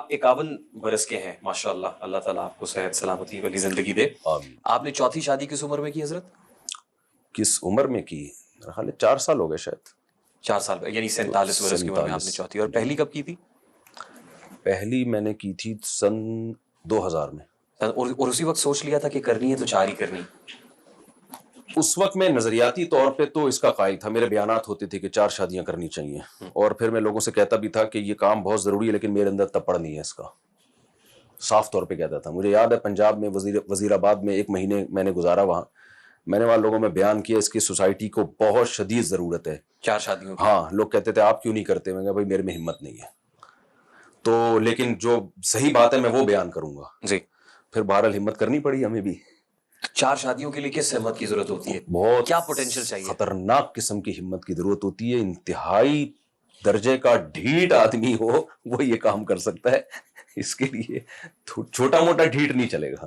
آپ 51 برس کے ہیں ماشاءاللہ, اللہ تعالیٰ آپ کو صحت سلامتی والی زندگی دے. آپ نے چوتھی شادی کس عمر میں کی حضرت؟ کس عمر میں کی؟ میرا خیال ہے 4 سال ہو گئے شاید. 4 سال یعنی 47 برس کی عمر میں آپ نے چوتھی. اور پہلی کب کی تھی؟ پہلی میں نے کی تھی سن 2000 میں. اور اسی وقت سوچ لیا تھا کہ کرنی ہے تو 4 ہی کرنی؟ اس وقت میں نظریاتی طور پہ تو اس کا قائل تھا, میرے بیانات ہوتے تھے کہ 4 شادیاں کرنی چاہیے, اور پھر میں لوگوں سے کہتا بھی تھا کہ یہ کام بہت ضروری ہے لیکن میرے اندر تپڑ نہیں ہے اس کا, صاف طور پہ کہتا تھا. مجھے یاد ہے پنجاب میں وزیر آباد میں 1 مہینے میں نے گزارا وہاں, میں نے وہاں لوگوں میں بیان کیا اس کی سوسائٹی کو بہت شدید ضرورت ہے 4 شادیوں کی. ہاں, لوگ کہتے تھے آپ کیوں نہیں کرتے, میں کہا بھائی میرے میں ہمت نہیں ہے. تو لیکن جو صحیح بات ہے میں وہ بیان کروں گا جی. پھر بہرحال ہمت کرنی پڑی ہمیں بھی. 4 شادیوں کے لیے کس ہمت کی ضرورت ہوتی ہے؟ بہت کیا پوٹینشیل چاہیے؟ خطرناک قسم کی ہمت کی ضرورت ہوتی ہے. انتہائی درجے کا ڈھیٹ آدمی ہو وہ یہ کام کر سکتا ہے, اس کے لیے چھوٹا موٹا ڈھیٹ نہیں چلے گا.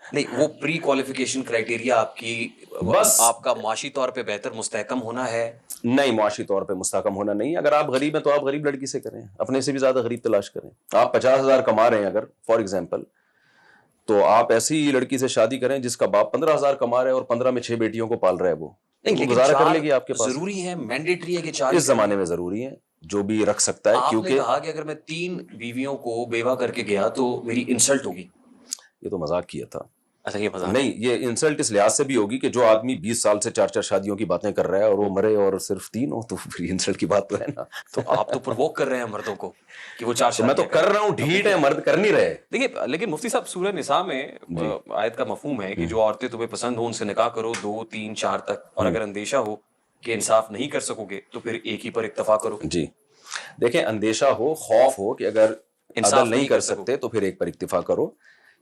نہیں, وہ پری کوالیفیکیشن کرائٹیریا آپ کی بس آپ کا معاشی طور پہ بہتر مستحکم ہونا ہے. نہیں, معاشی طور پہ مستحکم ہونا نہیں. اگر آپ غریب ہیں تو آپ غریب لڑکی سے کریں, اپنے سے بھی زیادہ غریب تلاش کریں. آپ 50,000 کما رہے ہیں اگر فار ایگزامپل, تو آپ ایسی لڑکی سے شادی کریں جس کا باپ 15,000 کما رہا ہے اور 15 میں 6 بیٹیوں کو پال رہا ہے. وہ گزارا کر لے گی آپ کے پاس. ضروری ہے, مینڈیٹری ہے کہ 4 اس زمانے میں ضروری ہے, جو بھی رکھ سکتا ہے. آپ نے کیونکہ کہا کہ اگر میں 3 بیویوں کو بیوہ کر کے گیا تو میری انسلٹ ہوگی. یہ تو مذاق کیا تھا. اچھا, یہ مذاق نہیں, یہ انسلٹ اس لحاظ سے بھی ہوگی کہ جو آدمی 20 سال سے 4 شادیوں کی باتیں کر رہا ہے اور وہ مرے اور صرف 3 ہو, تو پھر انسلٹ کی بات تو ہے نا. تو آپ تو پرووک کر رہے ہیں مردوں کو کہ وہ 4 میں تو کر رہا ہوں, ڈھیٹ ہے, مرد کر نہیں رہے. دیکھیے لیکن مفتی صاحب سورہ نساء میں آیت کا مفہوم ہے کہ جو عورتیں تمہیں پسند ہوں ان سے نکاح کرو 2 3 4 تک, اور اگر اندیشہ ہو کہ انصاف نہیں کر سکو گے تو پھر ایک ہی پر اکتفا کرو. جی دیکھیں, اندیشہ ہو, خوف ہو کہ اگر عدل نہیں کر سکتے تو پھر ایک پر اکتفا کرو.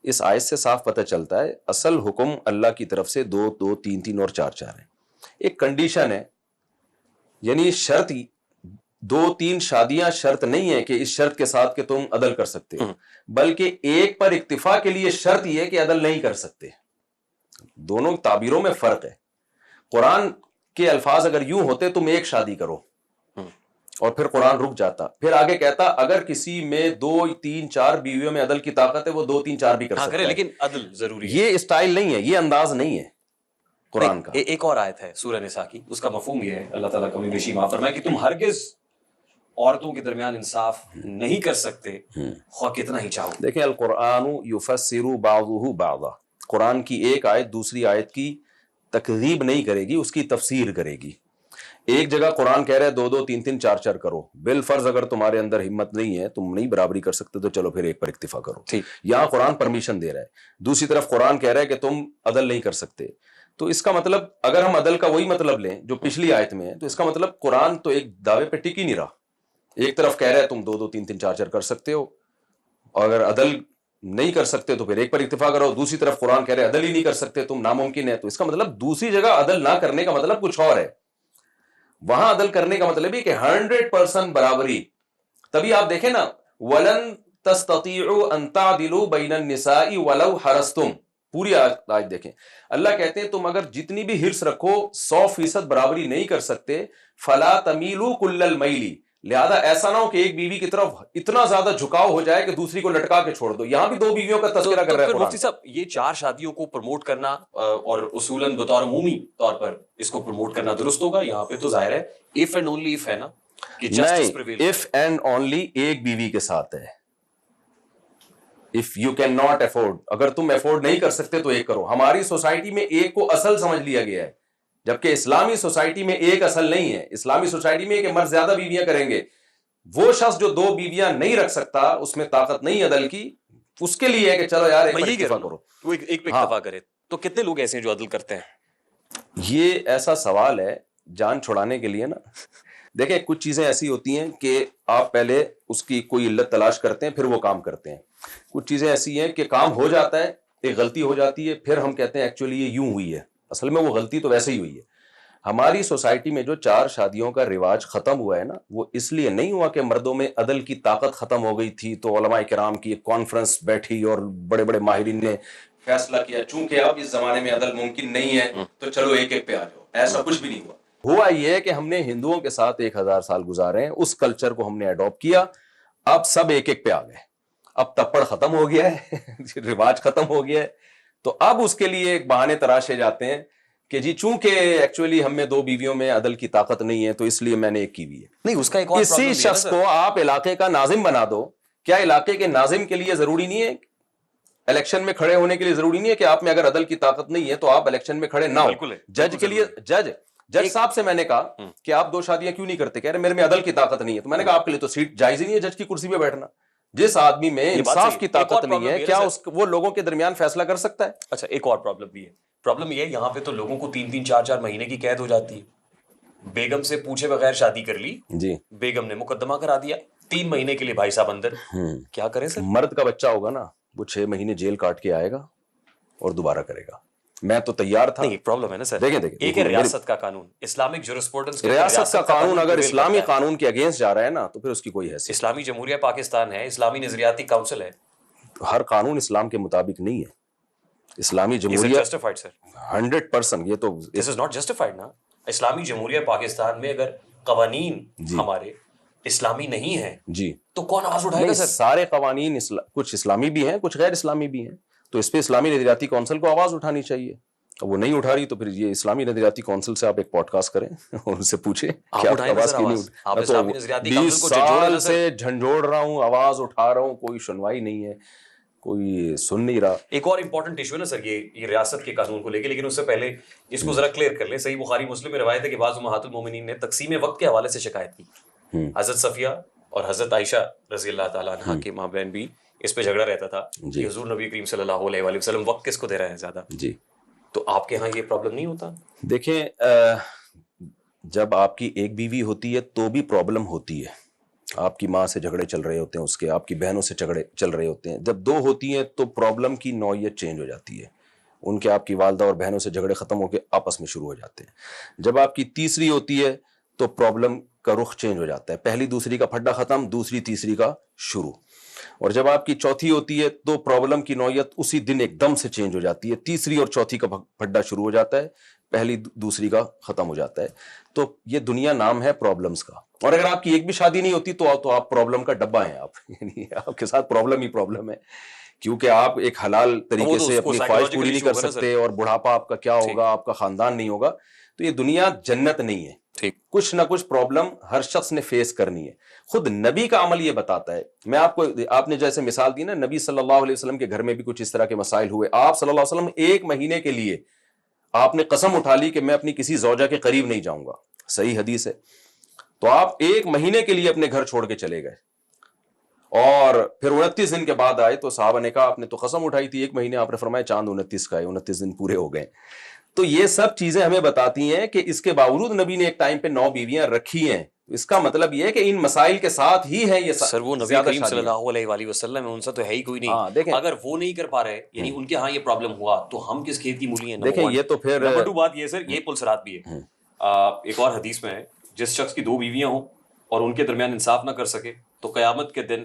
اس آیت سے صاف پتہ چلتا ہے اصل حکم اللہ کی طرف سے 2 2 3 3 اور 4 4 ہے. ایک کنڈیشن ہے, یعنی شرط 2 3 شادیاں شرط نہیں ہے کہ اس شرط کے ساتھ کہ تم عدل کر سکتے, بلکہ ایک پر اکتفا کے لیے شرط یہ ہے کہ عدل نہیں کر سکتے. دونوں تعبیروں میں فرق ہے. قرآن کے الفاظ اگر یوں ہوتے تم ایک شادی کرو, اور پھر قرآن رک جاتا, پھر آگے کہتا اگر کسی میں 2 3 4 بیویوں میں عدل کی طاقت ہے وہ 2 3 4 بھی کر سکتا ہے, لیکن عدل ضروری ہے. یہ اسٹائل نہیں ہے, یہ انداز نہیں ہے قرآن کا. ایک اور آیت ہے سورہ نساء کی, اس کا مفہوم یہ ہے, اللہ تعالیٰ کمی بیشی معاف فرمائے, کہ تم ہرگز عورتوں کے درمیان انصاف نہیں کر سکتے خواہ کتنا ہی چاہو. دیکھیں, القرآن یفسر بعضہ بعضا, قرآن کی ایک آیت دوسری آیت کی تکذیب نہیں کرے گی, اس کی تفسیر کرے گی. ایک جگہ قرآن کہہ رہا ہے 2 2 3 3 4 4 کرو, بالفرض اگر تمہارے اندر ہمت نہیں ہے, تم نہیں برابری کر سکتے, تو چلو پھر ایک پر اکتفا کرو. یہاں قرآن پرمیشن دے رہا ہے. دوسری طرف قرآن کہہ رہا ہے کہ تم عدل نہیں کر سکتے. تو اس کا مطلب اگر ہم عدل کا وہی مطلب لیں جو پچھلی آیت میں ہے, تو اس کا مطلب قرآن تو ایک دعوے پہ ٹک ہی نہیں رہا. ایک طرف کہہ رہا ہے تم 2 2 3 3 4 4 کر سکتے ہو, اور اگر عدل نہیں کر سکتے تو پھر ایک پر اکتفا کرو. دوسری طرف قرآن کہہ رہا ہے عدل ہی نہیں کر سکتے تم, ناممکن ہے. تو اس کا مطلب دوسری جگہ عدل نہ کرنے کا مطلب کچھ اور ہے, وہاں عدل کرنے کا مطلب ہے کہ 100% برابری. تبھی آپ دیکھیں نا, وَلَن تَسْتَطِيعُوا أَن تَعْدِلُوا بَيْنَ النِّسَاءِ وَلَوْ حَرَصْتُمْ, پوری آیت دیکھیں. اللہ کہتے ہیں تم اگر جتنی بھی حرص رکھو 100% برابری نہیں کر سکتے. فَلَا تَمِيلُوا كُلَّ الْمَيْلِ, لہذا ایسا نہ ہو کہ ایک بیوی کی طرف اتنا زیادہ جھکاؤ ہو جائے کہ دوسری کو لٹکا کے چھوڑ دو. یہاں بھی 2 بیویوں کا تذکرہ کر رہا ہے قرآن. مفتی صاحب, یہ 4 شادیوں کو پروموٹ کرنا اور اصولاً بطور عمومی طور پر اس کو پروموٹ کرنا درست ہوگا؟ یہاں پہ تو ظاہر ہے if and only if ہے نا, کہ justice prevail. if and only ایک بیوی کے ساتھ ہے. if you can not afford, اگر تم افورڈ نہیں کر سکتے تو ایک کرو. ہماری سوسائٹی میں ایک کو اصل سمجھ لیا گیا ہے, جبکہ اسلامی سوسائٹی میں ایک اصل نہیں ہے. اسلامی سوسائٹی میں کہ مرد زیادہ بیویاں کریں گے. وہ شخص جو 2 بیویاں نہیں رکھ سکتا, اس میں طاقت نہیں عدل کی, اس کے لیے ہے کہ چلو یار ایک پر اکتفا کرو, وہ ایک پہ اکتفا کرے. تو کتنے لوگ ایسے ہیں جو عدل کرتے ہیں؟ یہ ایسا سوال ہے جان چھڑانے کے لیے نا. دیکھیں, کچھ چیزیں ایسی ہوتی ہیں کہ آپ پہلے اس کی کوئی علت تلاش کرتے ہیں, پھر وہ کام کرتے ہیں. کچھ چیزیں ایسی ہیں کہ کام ہو جاتا ہے, ایک غلطی ہو جاتی ہے, پھر ہم کہتے ہیں ایکچولی یہ یوں ہوئی ہے, اصل میں وہ غلطی تو ویسے ہی ہوئی ہے. ہماری سوسائٹی میں جو 4 شادیوں کا رواج ختم ہوا ہے نا, وہ اس لیے نہیں ہوا کہ مردوں میں عدل کی طاقت ختم ہو گئی تھی تو علماء کرام کی ایک کانفرنس بیٹھی اور بڑے بڑے ماہرین نے فیصلہ کیا چونکہ اب اس زمانے میں عدل ممکن نہیں ہے تو چلو ایک ایک پہ آ جاؤ. ایسا کچھ بھی نہیں ہوا. ہوا یہ ہے کہ ہم نے ہندوؤں کے ساتھ 1000 سال گزارے ہیں, اس کلچر کو ہم نے اڈاپٹ کیا, اب سب ایک ایک پہ آ گئے. اب تپڑ ختم ہو گیا ہے رواج ختم ہو گیا ہے، تو اب اس کے لیے ایک بہانے تراشے جاتے ہیں کہ جی چونکہ ایکچولی ہم میں 2 بیویوں میں عدل کی طاقت نہیں ہے تو اس لیے میں نے ایک کی ہوئی ہے. نہیں اس کا ایک اور اسی پرابلم بھی ہے نا شخص سر. کو آپ علاقے کا ناظم بنا دو. کیا علاقے کے ناظم کے لیے ضروری نہیں ہے الیکشن میں کھڑے ہونے کے لیے ضروری نہیں ہے کہ آپ میں اگر عدل کی طاقت نہیں ہے تو آپ الیکشن میں کھڑے نہ ہو؟ بالکل ہے. جج کے لیے جج صاحب سے میں نے کہا کہ آپ 2 شادیاں کیوں نہیں کرتے؟ کہہ رہے میرے میں عدل کی طاقت نہیں ہے. تو میں نے کہا آپ کے لیے تو سیٹ جائز ہی نہیں ہے جج کی کرسی پہ بیٹھنا. جس آدمی میں انصاف کی طاقت نہیں ہے کیا وہ لوگوں کے درمیان فیصلہ کر سکتا ہے؟ اچھا ایک اور پرابلم بھی ہے. پرابلم یہ ہے یہاں پہ تو لوگوں کو 3-3 4-4 مہینے کی قید ہو جاتی ہے. بیگم سے پوچھے بغیر شادی کر لی جی، بیگم نے مقدمہ کرا دیا 3 مہینے کے لیے بھائی صاحب اندر. کیا کریں سر؟ مرد کا بچہ ہوگا نا وہ 6 مہینے جیل کاٹ کے آئے گا اور دوبارہ کرے گا. میں تو تیار تھا. نہیں ایک پرابلم ہے نا سر. دیکھیں ایک ہے ریاست کا قانون اسلامک جورسپروڈنس. ریاست کا قانون اگر اسلامی قانون کے اگینسٹ جا رہا ہے نا تو پھر اس کی کوئی حیثیت. اسلامی جمہوریہ پاکستان ہے, اسلامی نظریاتی کونسل ہے. ہر قانون اسلام کے مطابق نہیں ہے. اسلامی جمہوریہ 100% یہ تو دس از ناٹ جسٹیفائڈ نا. اسلامی جمہوریہ پاکستان میں اگر قوانین ہمارے اسلامی نہیں ہیں جی تو کون آواز اٹھائے گا سر؟ سارے قوانین کچھ اسلامی بھی ہیں کچھ غیر اسلامی بھی ہیں, تو اس پہ اسلامی نظریاتی کونسل کو آواز اٹھانی چاہیے. وہ نہیں اٹھا رہی تو پھر یہ اسلامی نظریاتی کونسل سے آپ ایک پوڈ کاسٹ کریں اور ان سے پوچھیں کہ آپ آواز کیوں نہیں اٹھا. 20 سال سے جھنجھوڑ رہا ہوں, آواز اٹھا رہا ہوں, کوئی سنوائی نہیں ہے, کوئی سن نہیں رہا. ایک اور امپورٹنٹ ایشو ہے نا سر یہ ریاست کے قانون کو لے کے, لیکن اس سے پہلے اس کو ذرا کلیئر کر لیں. صحیح بخاری مسلم میں روایت ہے کہ بعض امہات المومنین نے تقسیم وقت کے حوالے سے شکایت کی. حضرت صفیہ اور حضرت عائشہ رضی اللہ تعالیٰ عنہ کے مابین بھی اس پہ جھگڑا رہتا تھا کہ حضور نبی کریم صلی اللہ علیہ وآلہ وسلم وقت کس کو دے رہا ہے زیادہ. جی تو آپ کے ہاں یہ پرابلم نہیں ہوتا؟ دیکھیں جب آپ کی ایک بیوی ہوتی ہے تو بھی پرابلم ہوتی ہے. آپ کی ماں سے جھگڑے چل رہے ہوتے ہیں, اس کے آپ کی بہنوں سے جھگڑے چل رہے ہوتے ہیں. جب 2 ہوتی ہیں تو پرابلم کی نوعیت چینج ہو جاتی ہے. ان کے آپ کی والدہ اور بہنوں سے جھگڑے ختم ہو کے آپس میں شروع ہو جاتے ہیں. جب آپ کی تیسری ہوتی ہے تو پرابلم کا رخ چینج ہو جاتا ہے. پہلی دوسری کا پھڈا ختم, دوسری تیسری کا شروع. اور جب آپ کی چوتھی ہوتی ہے تو پرابلم کی نوعیت اسی دن ایک دم سے چینج ہو جاتی ہے. تیسری اور چوتھی کا پھڈا شروع ہو جاتا ہے, پہلی دوسری کا ختم ہو جاتا ہے. تو یہ دنیا نام ہے پرابلمز کا. اور اگر آپ کی ایک بھی شادی نہیں ہوتی تو آپ پرابلم کا ڈبہ ہیں. آپ یعنی آپ کے ساتھ پرابلم ہی پرابلم ہے, کیونکہ آپ ایک حلال طریقے سے اپنی خواہش پوری نہیں کر سکتے, اور بڑھاپا آپ کا کیا ہوگا, آپ کا خاندان نہیں ہوگا. تو یہ دنیا جنت نہیں ہے. کچھ نہ کچھ پرابلم ہر شخص نے فیس کرنی ہے. خود نبی کا عمل یہ بتاتا ہے. میں آپ نے جیسے مثال دی نا, نبی صلی اللہ علیہ وسلم کے گھر میں بھی کچھ اس طرح کے مسائل ہوئے. آپ صلی اللہ علیہ وسلم 1 مہینے کے لیے آپ نے قسم اٹھا لی کہ میں اپنی کسی زوجہ کے قریب نہیں جاؤں گا. صحیح حدیث ہے. تو آپ 1 مہینے کے لیے اپنے گھر چھوڑ کے چلے گئے, اور پھر 29 دن کے بعد آئے تو صحابہ نے کہا آپ نے تو قسم اٹھائی تھی 1 مہینے, آپ نے فرمایا چاند 29 کا ہے, 29 دن پورے ہو گئے. تو یہ سب چیزیں ہمیں بتاتی ہیں کہ اس کے باوجود نبی نے ایک ٹائم پہ 9 بیویاں رکھی ہیں. اس کا مطلب یہ ہے کہ ان مسائل کے ساتھ ہی ہے یہ سر. وہ نبی کریم صلی اللہ علیہ وآلہ وسلم ان سے تو ہے ہی کوئی نہیں. اگر وہ نہیں کر پا رہے, یعنی ان کے ہاں یہ پرابلم ہوا, تو ہم کس کھیت کی مولی ہیں؟ دیکھیں یہ تو پھر نمبر 2 بات یہ سر, یہ پلسرات بھی ہے. ایک اور حدیث میں ہے جس شخص کی 2 بیویاں ہوں اور ان کے درمیان انصاف نہ کر سکے تو قیامت کے دن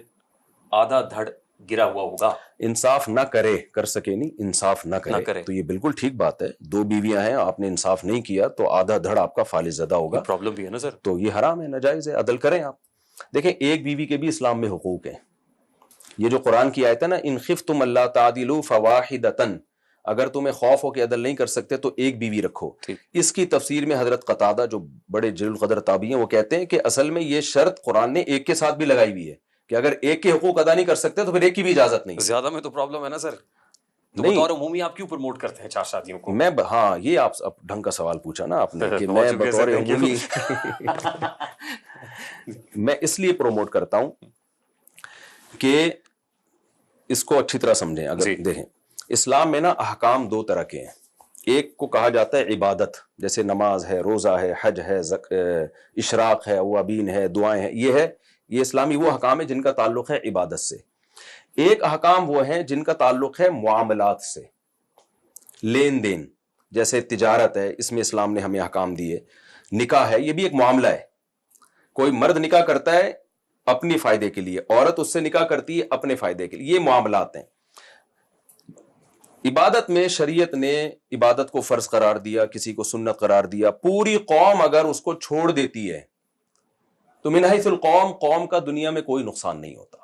آدھا دھڑ گرا ہوا ہوگا. انصاف نہ کرے, کر سکے نہیں, انصاف نہ کرے. تو یہ بالکل ٹھیک بات ہے. 2 بیویاں ہیں, آپ نے انصاف نہیں کیا تو آدھا دھڑ آپ کا فالج زدہ ہوگا. پرابلم بھی ہے نا سر. تو یہ حرام ہے, ناجائز ہے. عدل کریں آپ. دیکھیں ایک بیوی کے بھی اسلام میں حقوق ہیں. یہ جو قرآن کی آیت ہے نا, ان خفتم اللہ تعدلوا فواحدۃ, اگر تمہیں خوف ہو کہ عدل نہیں کر سکتے تو ایک بیوی رکھو. اس کی تفسیر میں حضرت قتادہ جو بڑے جلیل القدر تابعی ہیں وہ کہتے ہیں کہ اصل میں یہ شرط قرآن نے ایک کے ساتھ بھی لگائی ہوئی ہے کہ اگر ایک کے حقوق ادا نہیں کر سکتے تو پھر ایک کی بھی اجازت نہیں. زیادہ میں تو پرابلم ہے نا سر. تو بطور عمومی آپ کیوں پروموٹ کرتے ہیں 4 شادیوں کو؟ میں ہاں یہ آپ ڈھنگ کا سوال پوچھا نا آپ نے کہ میں بطور عمومی میں اس لیے پروموٹ کرتا ہوں کہ اس کو اچھی طرح سمجھیں. اگر دیکھیں اسلام میں نا احکام 2 طرح کے ہیں. ایک کو کہا جاتا ہے عبادت, جیسے نماز ہے, روزہ ہے, حج ہے, اشراق ہے, اوابین ہے, دعائیں ہیں. یہ اسلامی وہ احکام ہے جن کا تعلق ہے عبادت سے. ایک احکام وہ ہیں جن کا تعلق ہے معاملات سے, لین دین, جیسے تجارت ہے, اس میں اسلام نے ہمیں احکام دیے. نکاح ہے, یہ بھی ایک معاملہ ہے. کوئی مرد نکاح کرتا ہے اپنی فائدے کے لیے, عورت اس سے نکاح کرتی ہے اپنے فائدے کے لیے. یہ معاملات ہیں. عبادت میں شریعت نے عبادت کو فرض قرار دیا, کسی کو سنت قرار دیا. پوری قوم اگر اس کو چھوڑ دیتی ہے تو من حیث القوم, قوم کا دنیا میں کوئی نقصان نہیں ہوتا.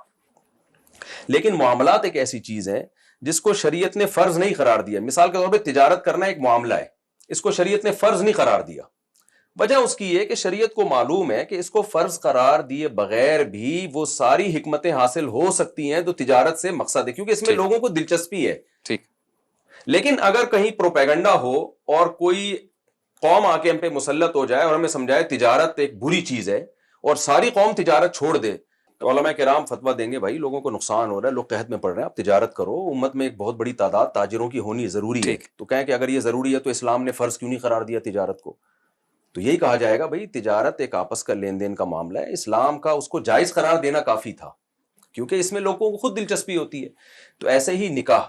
لیکن معاملات ایک ایسی چیز ہے جس کو شریعت نے فرض نہیں قرار دیا. مثال کے طور پہ تجارت کرنا ایک معاملہ ہے, اس کو شریعت نے فرض نہیں قرار دیا. وجہ اس کی یہ کہ شریعت کو معلوم ہے کہ اس کو فرض قرار دیے بغیر بھی وہ ساری حکمتیں حاصل ہو سکتی ہیں. تو تجارت سے مقصد ہے کیونکہ اس میں لوگوں کو دلچسپی ہے. ٹھیک. لیکن اگر کہیں پروپیگنڈا ہو اور کوئی قوم آ کے ہم پہ مسلط ہو جائے اور ہمیں سمجھائے تجارت ایک بری چیز ہے اور ساری قوم تجارت چھوڑ دے, تو علماء کرام فتویٰ دیں گے بھائی لوگوں کو نقصان ہو رہا ہے, لوگ قحط میں پڑ رہے ہیں, آپ تجارت کرو. امت میں ایک بہت بڑی تعداد تاجروں کی ہونی ضروری ہے. تو کہیں کہ اگر یہ ضروری ہے تو اسلام نے فرض کیوں نہیں قرار دیا تجارت کو؟ تو یہی کہا جائے گا بھائی تجارت ایک آپس کا لین دین کا معاملہ ہے, اسلام کا اس کو جائز قرار دینا کافی تھا کیونکہ اس میں لوگوں کو خود دلچسپی ہوتی ہے. تو ایسے ہی نکاح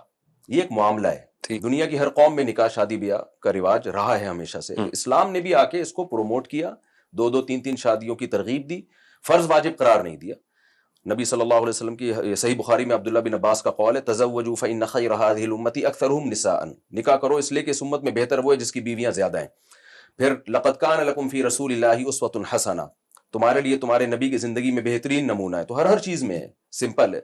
یہ ایک معاملہ ہے. دنیا کی ہر قوم میں نکاح شادی بیاہ کا رواج رہا ہے ہمیشہ سے. اسلام نے بھی آ کے اس کو پروموٹ کیا, 2-2 3-3 شادیوں کی ترغیب دی, فرض واجب قرار نہیں دیا. نبی صلی اللہ علیہ وسلم کی صحیح بخاری میں عبداللہ بن عباس کا قول ہے, تزوجوا فإن خیر هذه الامة اکثرهم نساء, نکاح کرو اس لیے کہ اس امت میں بہتر وہ ہے جس کی بیویاں زیادہ ہیں. پھر لقد کان لکم فی رسول اللہ اسوۃ حسنہ, تمہارے لیے تمہارے نبی کی زندگی میں بہترین نمونہ ہے. تو ہر چیز میں سمپل ہے,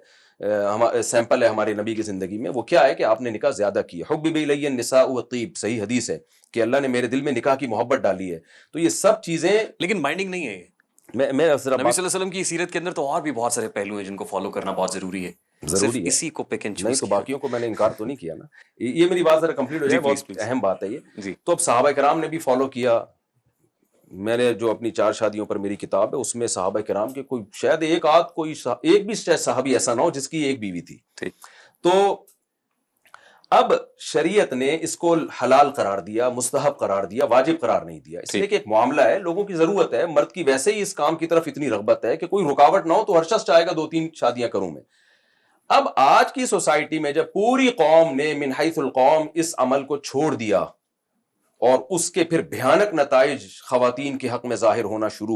سیمپل ہے ہمارے نبی کی زندگی میں. وہ کیا ہے کہ آپ نے نکاح زیادہ کی. حبب الی النساء والطیب, صحیح حدیث ہے کہ اللہ نے میرے دل میں نکاح کی محبت ڈالی ہے. تو یہ سب چیزیں لیکن بائنڈنگ نہیں ہے. میں نبی صلی اللہ علیہ وسلم کی سیرت کے اندر تو اور بھی بہت سارے پہلو ہیں جن کو فالو کرنا بہت ضروری ہے. ضروری ہے اسی کو پک اینڈ چوز نہیں, تو باقیوں کو میں نے انکار تو نہیں کیا نا. یہ میری بات ذرا کمپلیٹ ہو جائے, بہت اہم بات ہے یہ. تو اب صحابہ کرام نے بھی فالو کیا. میں نے جو اپنی 4 شادیوں پر میری کتاب ہے اس میں صحابہ کرام کے کوئی شاید ایک بھی صحابی ایسا نہ ہو جس کی ایک بیوی تھی. تو اب شریعت نے اس کو حلال قرار دیا, مستحب قرار دیا, واجب قرار نہیں دیا, اس لیے کہ ایک معاملہ ہے, لوگوں کی ضرورت ہے. مرد کی ویسے ہی اس کام کی طرف اتنی رغبت ہے کہ کوئی رکاوٹ نہ ہو تو ہر شخص چاہے گا 2-3 شادیاں کروں میں. اب آج کی سوسائٹی میں جب پوری قوم نے من حیث القوم اس عمل کو چھوڑ دیا اور اس کے پھر بھیانک نتائج خواتین کے حق میں ظاہر ہونا شروع